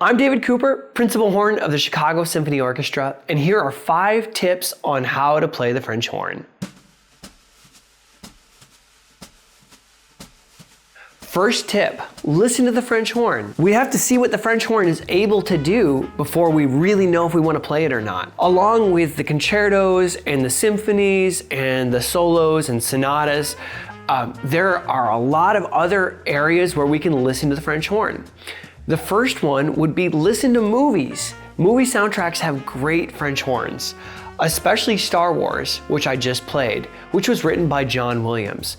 I'm David Cooper, principal horn of the Chicago Symphony Orchestra, and here are 5 tips on how to play the French horn. First tip, listen to the French horn. We have to see what the French horn is able to do before we really know if we want to play it or not. Along with the concertos and the symphonies and the solos and sonatas, there are a lot of other areas where we can listen to the French horn. The first one would be listen to movies. Movie soundtracks have great French horns, especially Star Wars, which I just played, which was written by John Williams.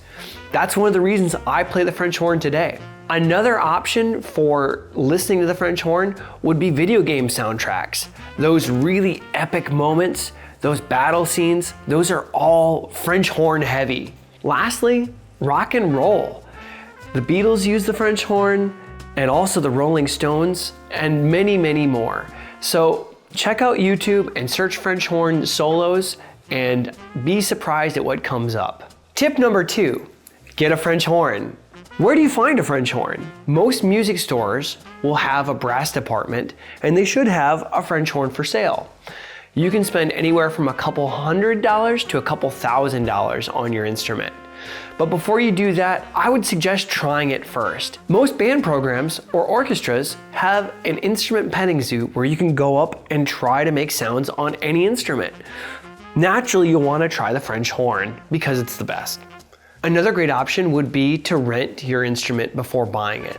That's one of the reasons I play the French horn today. Another option for listening to the French horn would be video game soundtracks. Those really epic moments, those battle scenes, those are all French horn heavy. Lastly, rock and roll. The Beatles use the French horn, and also the Rolling Stones, and many, many more. So check out YouTube and search French horn solos and be surprised at what comes up. Tip number 2, get a French horn. Where do you find a French horn? Most music stores will have a brass department, and they should have a French horn for sale. You can spend anywhere from a couple $100 to a couple $1,000 on your instrument. But before you do that, I would suggest trying it first. Most band programs or orchestras have an instrument petting zoo where you can go up and try to make sounds on any instrument. Naturally, you'll want to try the French horn because it's the best. Another great option would be to rent your instrument before buying it.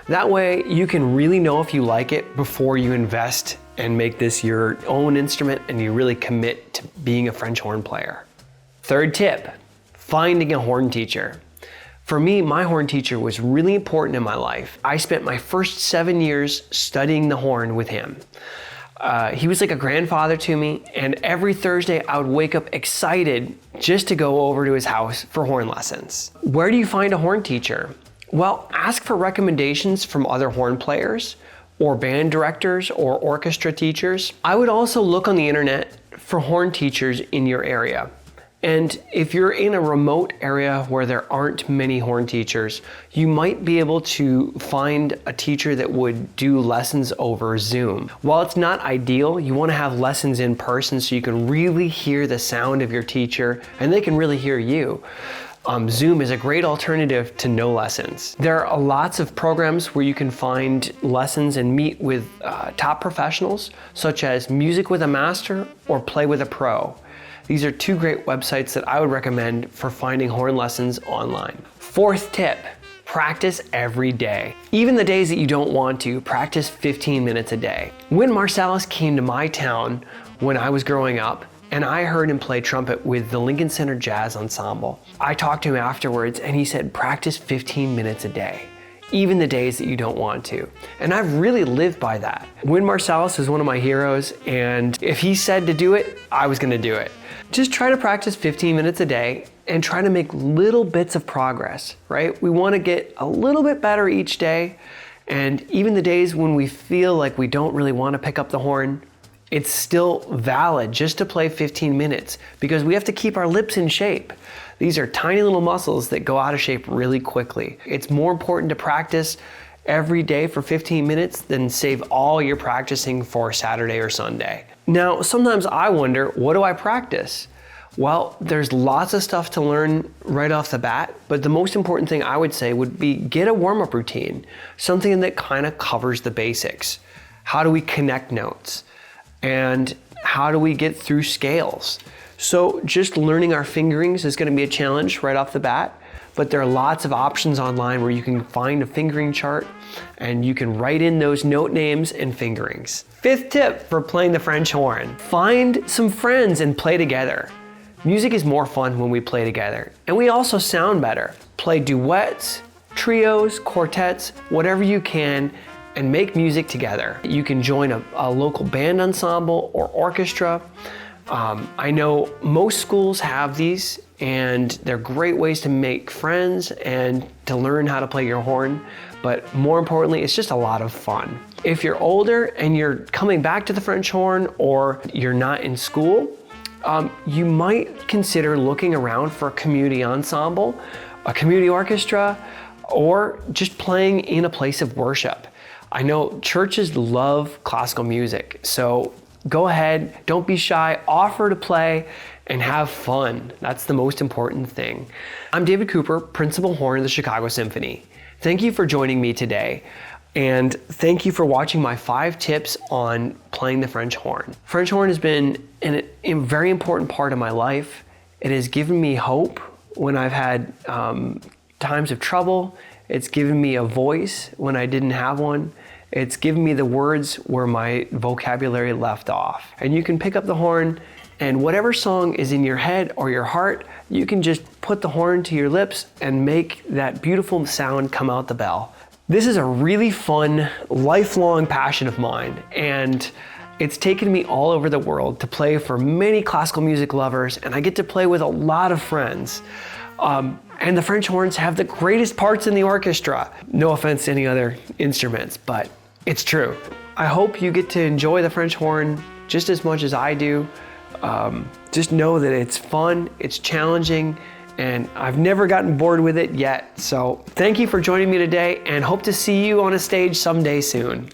That way, you can really know if you like it before you invest and make this your own instrument and you really commit to being a French horn player. Third tip, finding a horn teacher. For me, my horn teacher was really important in my life. I spent my first 7 years studying the horn with him. He was like a grandfather to me, and every Thursday I would wake up excited just to go over to his house for horn lessons. Where do you find a horn teacher? Well, ask for recommendations from other horn players or band directors or orchestra teachers. I would also look on the internet for horn teachers in your area. And if you're in a remote area where there aren't many horn teachers, you might be able to find a teacher that would do lessons over Zoom. While it's not ideal, you want to have lessons in person so you can really hear the sound of your teacher and they can really hear you. Zoom is a great alternative to no lessons. There are lots of programs where you can find lessons and meet with top professionals, such as Music with a Master or Play with a Pro. These are 2 great websites that I would recommend for finding horn lessons online. Fourth tip, practice every day. Even the days that you don't want to, practice 15 minutes a day. Wynton Marsalis came to my town when I was growing up, and I heard him play trumpet with the Lincoln Center Jazz Ensemble. I talked to him afterwards, and he said, practice 15 minutes a day, even the days that you don't want to. And I've really lived by that. Wynton Marsalis is one of my heroes, and if he said to do it, I was gonna do it. Just try to practice 15 minutes a day and try to make little bits of progress, right? We wanna get a little bit better each day, and even the days when we feel like we don't really wanna pick up the horn, it's still valid just to play 15 minutes because we have to keep our lips in shape. These are tiny little muscles that go out of shape really quickly. It's more important to practice every day for 15 minutes than save all your practicing for Saturday or Sunday. Now, sometimes I wonder, what do I practice? Well, there's lots of stuff to learn right off the bat, but the most important thing I would say would be get a warm-up routine, something that kind of covers the basics. How do we connect notes? And how do we get through scales? So just learning our fingerings is going to be a challenge right off the bat, but there are lots of options online where you can find a fingering chart and you can write in those note names and fingerings. Fifth tip for playing the French horn, find some friends and play together. Music is more fun when we play together, and we also sound better. Play duets, trios, quartets, whatever you can, and make music together. You can join a local band ensemble or orchestra. I know most schools have these, and they're great ways to make friends and to learn how to play your horn, but more importantly, it's just a lot of fun. If you're older and you're coming back to the French horn or you're not in school, you might consider looking around for a community ensemble, a community orchestra, or just playing in a place of worship. I know churches love classical music, so go ahead, don't be shy, offer to play and have fun. That's the most important thing. I'm David Cooper, Principal Horn of the Chicago Symphony. Thank you for joining me today, and thank you for watching my 5 tips on playing the French horn. French horn has been a very important part of my life. It has given me hope when I've had times of trouble. It's given me a voice when I didn't have one. It's given me the words where my vocabulary left off. And you can pick up the horn, and whatever song is in your head or your heart, you can just put the horn to your lips and make that beautiful sound come out the bell. This is a really fun, lifelong passion of mine, and it's taken me all over the world to play for many classical music lovers, and I get to play with a lot of friends. And the French horns have the greatest parts in the orchestra. No offense to any other instruments, but it's true. I hope you get to enjoy the French horn just as much as I do. Just know that it's fun, it's challenging, and I've never gotten bored with it yet. So thank you for joining me today, and hope to see you on a stage someday soon.